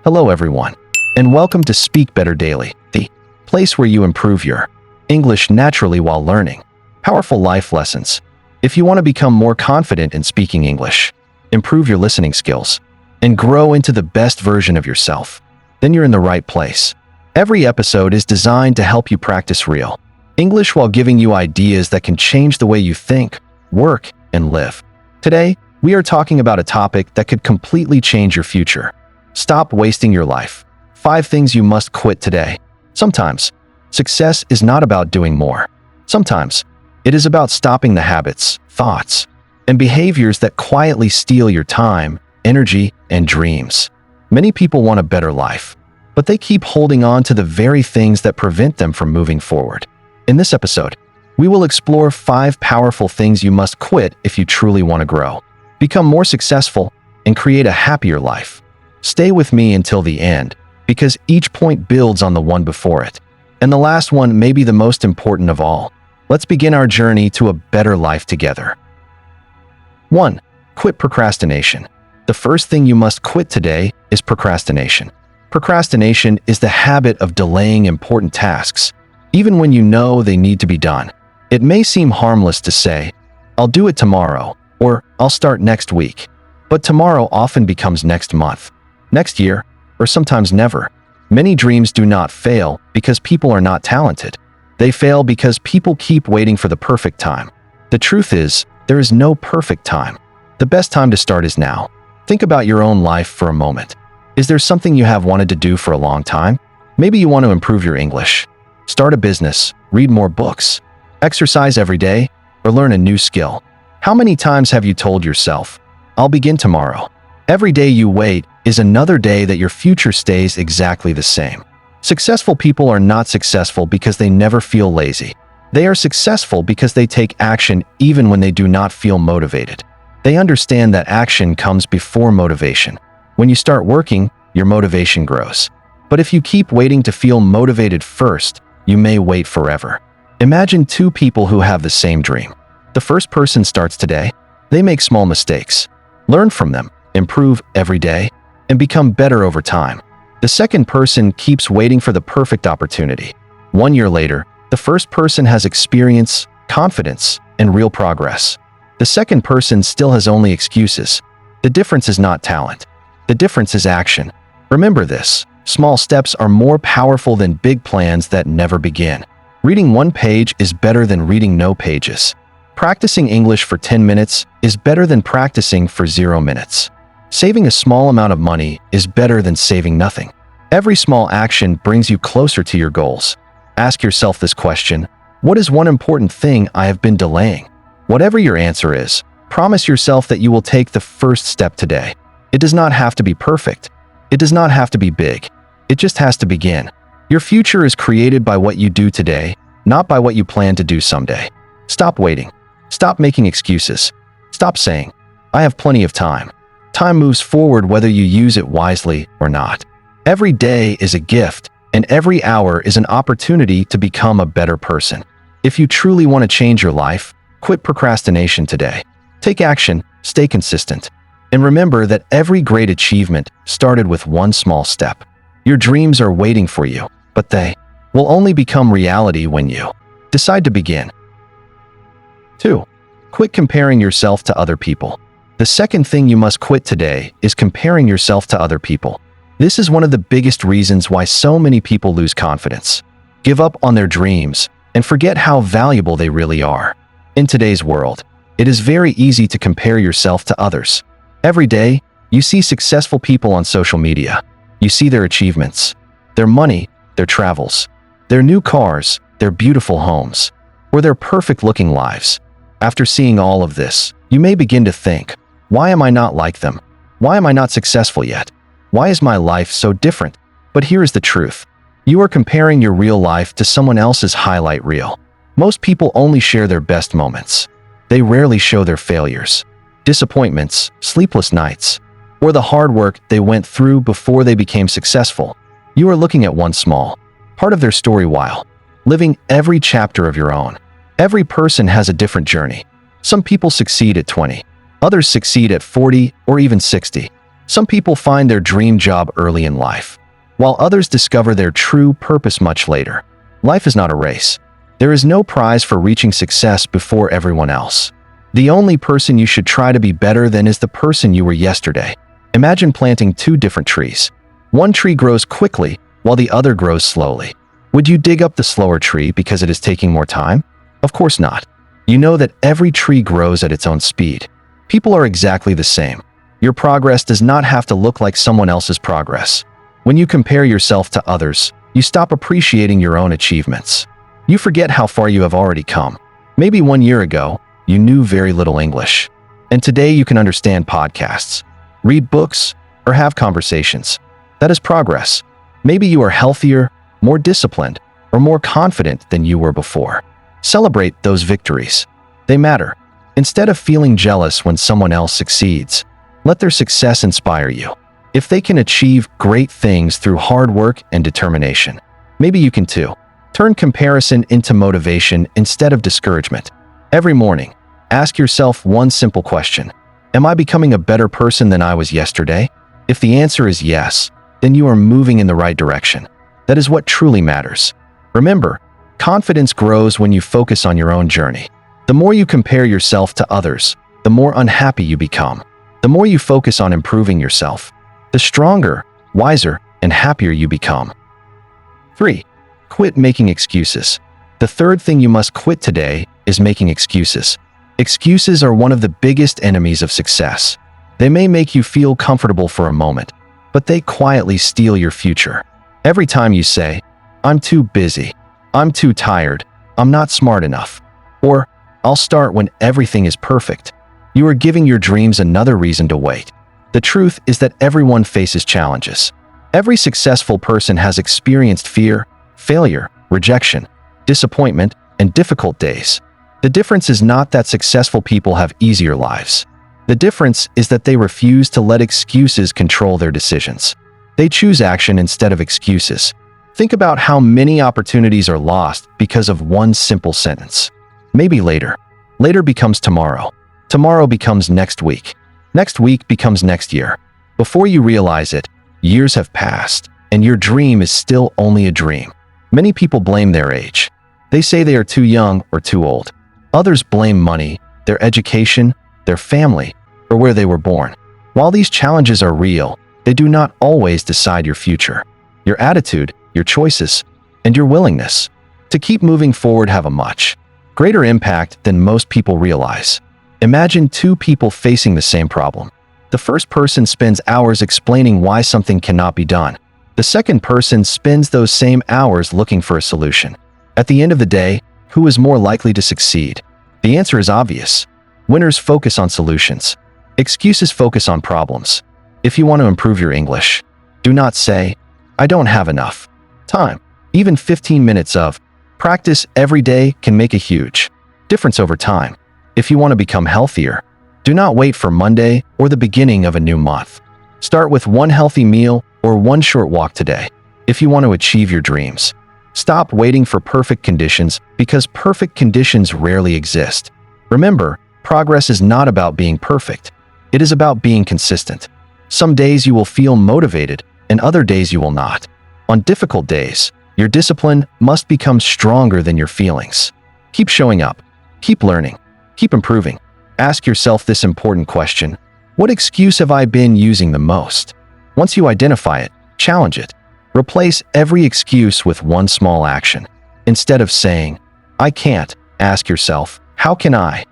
Hello everyone, and welcome to Speak Better Daily, the place where you improve your English naturally while learning powerful life lessons. If you want to become more confident in speaking English, improve your listening skills, and grow into the best version of yourself, then you're in the right place. Every episode is designed to help you practice real English while giving you ideas that can change the way you think, work, and live. Today, we are talking about a topic that could completely change your future. Stop wasting your life. 5 things you must quit today. Sometimes, success is not about doing more. Sometimes, it is about stopping the habits, thoughts, and behaviors that quietly steal your time, energy, and dreams. Many people want a better life, but they keep holding on to the very things that prevent them from moving forward. In this episode, we will explore 5 powerful things you must quit if you truly want to grow, become more successful, and create a happier life. Stay with me until the end, because each point builds on the one before it. And the last one may be the most important of all. Let's begin our journey to a better life together. 1. Quit procrastination. The first thing you must quit today is procrastination. Procrastination is the habit of delaying important tasks, even when you know they need to be done. It may seem harmless to say, "I'll do it tomorrow," or "I'll start next week." But tomorrow often becomes next month, next year, or sometimes never. Many dreams do not fail because people are not talented. They fail because people keep waiting for the perfect time. The truth is, there is no perfect time. The best time to start is now. Think about your own life for a moment. Is there something you have wanted to do for a long time? Maybe you want to improve your English, start a business, read more books, exercise every day, or learn a new skill. How many times have you told yourself, "I'll begin tomorrow"? Every day you wait is another day that your future stays exactly the same. Successful people are not successful because they never feel lazy. They are successful because they take action even when they do not feel motivated. They understand that action comes before motivation. When you start working, your motivation grows. But if you keep waiting to feel motivated first, you may wait forever. Imagine 2 people who have the same dream. The first person starts today. They make small mistakes, learn from them, improve every day, and become better over time. The second person keeps waiting for the perfect opportunity. 1 year later, the first person has experience, confidence, and real progress. The second person still has only excuses. The difference is not talent. The difference is action. Remember this: small steps are more powerful than big plans that never begin. Reading 1 page is better than reading no pages. Practicing English for 10 minutes is better than practicing for 0 minutes. Saving a small amount of money is better than saving nothing. Every small action brings you closer to your goals. Ask yourself this question: what is one important thing I have been delaying? Whatever your answer is, promise yourself that you will take the first step today. It does not have to be perfect. It does not have to be big. It just has to begin. Your future is created by what you do today, not by what you plan to do someday. Stop waiting. Stop making excuses. Stop saying, "I have plenty of time." Time moves forward whether you use it wisely or not. Every day is a gift, and every hour is an opportunity to become a better person. If you truly want to change your life, quit procrastination today. Take action, stay consistent, and remember that every great achievement started with 1 small step. Your dreams are waiting for you, but they will only become reality when you decide to begin. 2. Quit comparing yourself to other people. The second thing you must quit today is comparing yourself to other people. This is one of the biggest reasons why so many people lose confidence, give up on their dreams, and forget how valuable they really are. In today's world, it is very easy to compare yourself to others. Every day, you see successful people on social media. You see their achievements, their money, their travels, their new cars, their beautiful homes, or their perfect-looking lives. After seeing all of this, you may begin to think, "Why am I not like them? Why am I not successful yet? Why is my life so different?" But here is the truth. You are comparing your real life to someone else's highlight reel. Most people only share their best moments. They rarely show their failures, disappointments, sleepless nights, or the hard work they went through before they became successful. You are looking at one small part of their story while living every chapter of your own. Every person has a different journey. Some people succeed at 20, others succeed at 40 or even 60. Some people find their dream job early in life, while others discover their true purpose much later. Life is not a race. There is no prize for reaching success before everyone else. The only person you should try to be better than is the person you were yesterday. Imagine planting two different trees. One tree grows quickly, while the other grows slowly. Would you dig up the slower tree because it is taking more time? Of course not. You know that every tree grows at its own speed. People are exactly the same. Your progress does not have to look like someone else's progress. When you compare yourself to others, you stop appreciating your own achievements. You forget how far you have already come. Maybe 1 year ago, you knew very little English. And today you can understand podcasts, read books, or have conversations. That is progress. Maybe you are healthier, more disciplined, or more confident than you were before. Celebrate those victories. They matter. Instead of feeling jealous when someone else succeeds, let their success inspire you. If they can achieve great things through hard work and determination, maybe you can too. Turn comparison into motivation instead of discouragement. Every morning, ask yourself one simple question. Am I becoming a better person than I was yesterday? If the answer is yes, then you are moving in the right direction. That is what truly matters. Remember, confidence grows when you focus on your own journey. The more you compare yourself to others, the more unhappy you become. The more you focus on improving yourself, the stronger, wiser, and happier you become. 3. Quit making excuses. The third thing you must quit today is making excuses. Excuses are one of the biggest enemies of success. They may make you feel comfortable for a moment, but they quietly steal your future. Every time you say, "I'm too busy," "I'm too tired," "I'm not smart enough," or "I'll start when everything is perfect," you are giving your dreams another reason to wait. The truth is that everyone faces challenges. Every successful person has experienced fear, failure, rejection, disappointment, and difficult days. The difference is not that successful people have easier lives. The difference is that they refuse to let excuses control their decisions. They choose action instead of excuses. Think about how many opportunities are lost because of one simple sentence. Maybe later. Later becomes tomorrow. Tomorrow becomes next week. Next week becomes next year. Before you realize it, years have passed, and your dream is still only a dream. Many people blame their age. They say they are too young or too old. Others blame money, their education, their family, or where they were born. While these challenges are real, they do not always decide your future. Your attitude, your choices, and your willingness to keep moving forward have a much greater impact than most people realize. Imagine two people facing the same problem. The first person spends hours explaining why something cannot be done. The second person spends those same hours looking for a solution. At the end of the day, who is more likely to succeed? The answer is obvious. Winners focus on solutions. Excuses focus on problems. If you want to improve your English, do not say, "I don't have enough time." Even 15 minutes of practice every day can make a huge difference over time. If you want to become healthier, do not wait for Monday or the beginning of a new month. Start with one healthy meal or one short walk today. If you want to achieve your dreams, stop waiting for perfect conditions because perfect conditions rarely exist. Remember, progress is not about being perfect. It is about being consistent. Some days you will feel motivated and other days you will not. On difficult days, your discipline must become stronger than your feelings. Keep showing up. Keep learning. Keep improving. Ask yourself this important question: what excuse have I been using the most? Once you identify it, challenge it. Replace every excuse with one small action. Instead of saying, "I can't," ask yourself, "How can I?"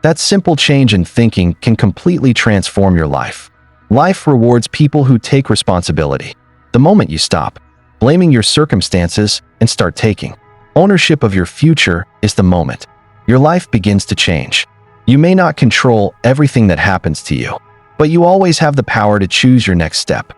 That simple change in thinking can completely transform your life. Life rewards people who take responsibility. The moment you stop blaming your circumstances and start taking ownership of your future is the moment your life begins to change. You may not control everything that happens to you, but you always have the power to choose your next step.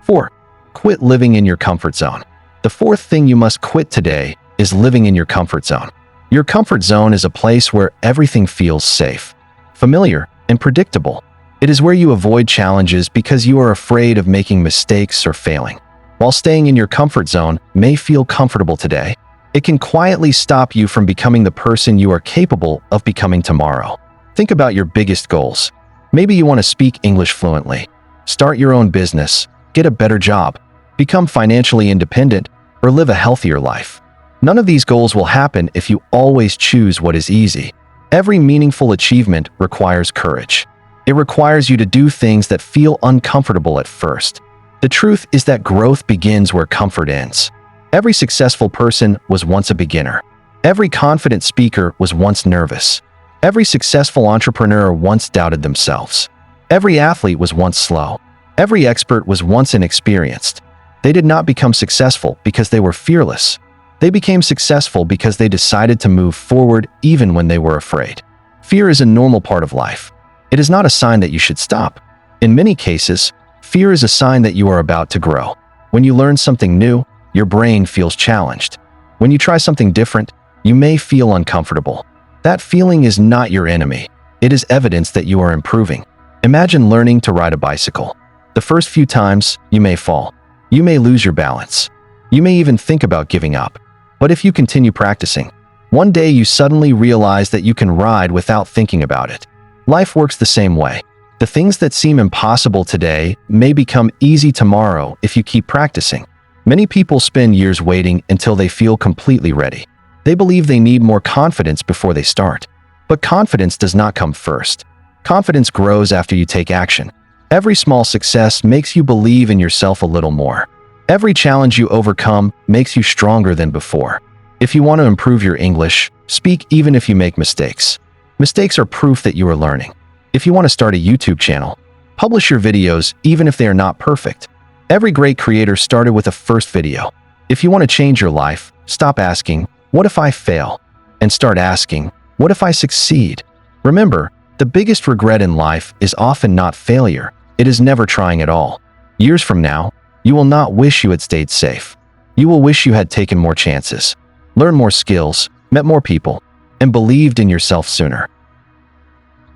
4. Quit living in your comfort zone. The fourth thing you must quit today is living in your comfort zone. Your comfort zone is a place where everything feels safe, familiar, and predictable. It is where you avoid challenges because you are afraid of making mistakes or failing. While staying in your comfort zone may feel comfortable today, it can quietly stop you from becoming the person you are capable of becoming tomorrow. Think about your biggest goals. Maybe you want to speak English fluently, start your own business, get a better job, become financially independent, or live a healthier life. None of these goals will happen if you always choose what is easy. Every meaningful achievement requires courage. It requires you to do things that feel uncomfortable at first. The truth is that growth begins where comfort ends. Every successful person was once a beginner. Every confident speaker was once nervous. Every successful entrepreneur once doubted themselves. Every athlete was once slow. Every expert was once inexperienced. They did not become successful because they were fearless. They became successful because they decided to move forward even when they were afraid. Fear is a normal part of life. It is not a sign that you should stop. In many cases, fear is a sign that you are about to grow. When you learn something new, your brain feels challenged. When you try something different, you may feel uncomfortable. That feeling is not your enemy. It is evidence that you are improving. Imagine learning to ride a bicycle. The first few times, you may fall. You may lose your balance. You may even think about giving up. But if you continue practicing, one day you suddenly realize that you can ride without thinking about it. Life works the same way. The things that seem impossible today may become easy tomorrow if you keep practicing. Many people spend years waiting until they feel completely ready. They believe they need more confidence before they start. But confidence does not come first. Confidence grows after you take action. Every small success makes you believe in yourself a little more. Every challenge you overcome makes you stronger than before. If you want to improve your English, speak even if you make mistakes. Mistakes are proof that you are learning. If you want to start a YouTube channel, publish your videos even if they are not perfect. Every great creator started with a first video. If you want to change your life, stop asking, "What if I fail?" and start asking, "What if I succeed?" Remember, the biggest regret in life is often not failure. It is never trying at all. Years from now, you will not wish you had stayed safe. You will wish you had taken more chances, learned more skills, met more people, and believed in yourself sooner.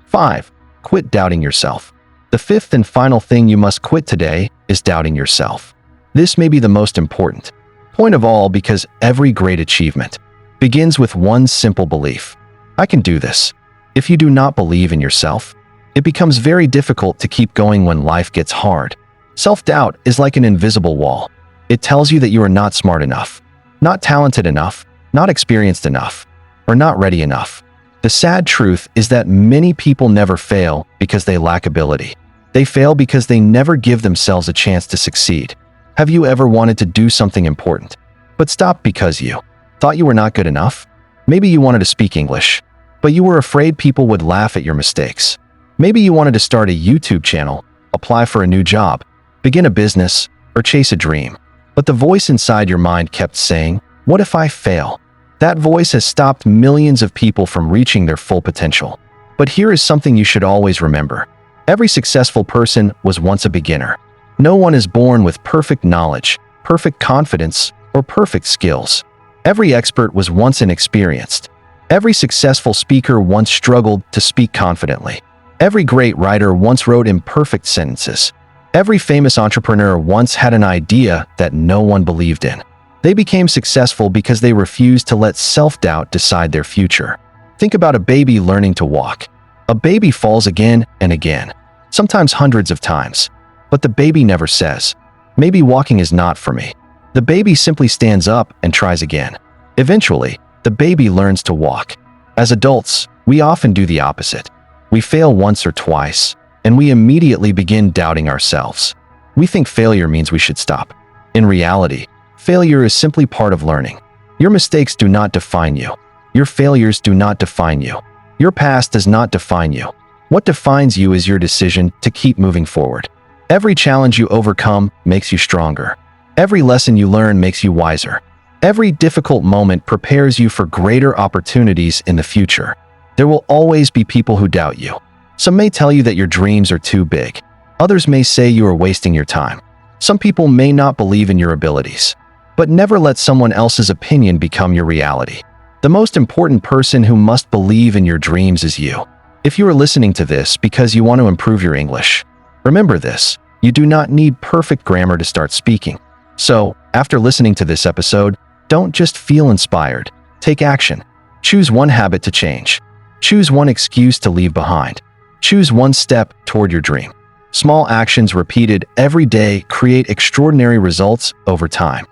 5. Quit doubting yourself. The fifth and final thing you must quit today is doubting yourself. This may be the most important point of all because every great achievement begins with one simple belief: I can do this. If you do not believe in yourself, it becomes very difficult to keep going when life gets hard. Self-doubt is like an invisible wall. It tells you that you are not smart enough, not talented enough, not experienced enough, or not ready enough. The sad truth is that many people never fail because they lack ability. They fail because they never give themselves a chance to succeed. Have you ever wanted to do something important, but stopped because you thought you were not good enough? Maybe you wanted to speak English, but you were afraid people would laugh at your mistakes. Maybe you wanted to start a YouTube channel, apply for a new job, begin a business, or chase a dream. But the voice inside your mind kept saying, "What if I fail?" That voice has stopped millions of people from reaching their full potential. But here is something you should always remember. Every successful person was once a beginner. No one is born with perfect knowledge, perfect confidence, or perfect skills. Every expert was once inexperienced. Every successful speaker once struggled to speak confidently. Every great writer once wrote imperfect sentences. Every famous entrepreneur once had an idea that no one believed in. They became successful because they refused to let self-doubt decide their future. Think about a baby learning to walk. A baby falls again and again, sometimes hundreds of times. But the baby never says, "Maybe walking is not for me." The baby simply stands up and tries again. Eventually, the baby learns to walk. As adults, we often do the opposite. We fail once or twice, and we immediately begin doubting ourselves. We think failure means we should stop. In reality, failure is simply part of learning. Your mistakes do not define you. Your failures do not define you. Your past does not define you. What defines you is your decision to keep moving forward. Every challenge you overcome makes you stronger. Every lesson you learn makes you wiser. Every difficult moment prepares you for greater opportunities in the future. There will always be people who doubt you. Some may tell you that your dreams are too big. Others may say you are wasting your time. Some people may not believe in your abilities. But never let someone else's opinion become your reality. The most important person who must believe in your dreams is you. If you are listening to this because you want to improve your English, remember this: you do not need perfect grammar to start speaking. So, after listening to this episode, don't just feel inspired. Take action. Choose one habit to change. Choose one excuse to leave behind. Choose one step toward your dream. Small actions repeated every day create extraordinary results over time.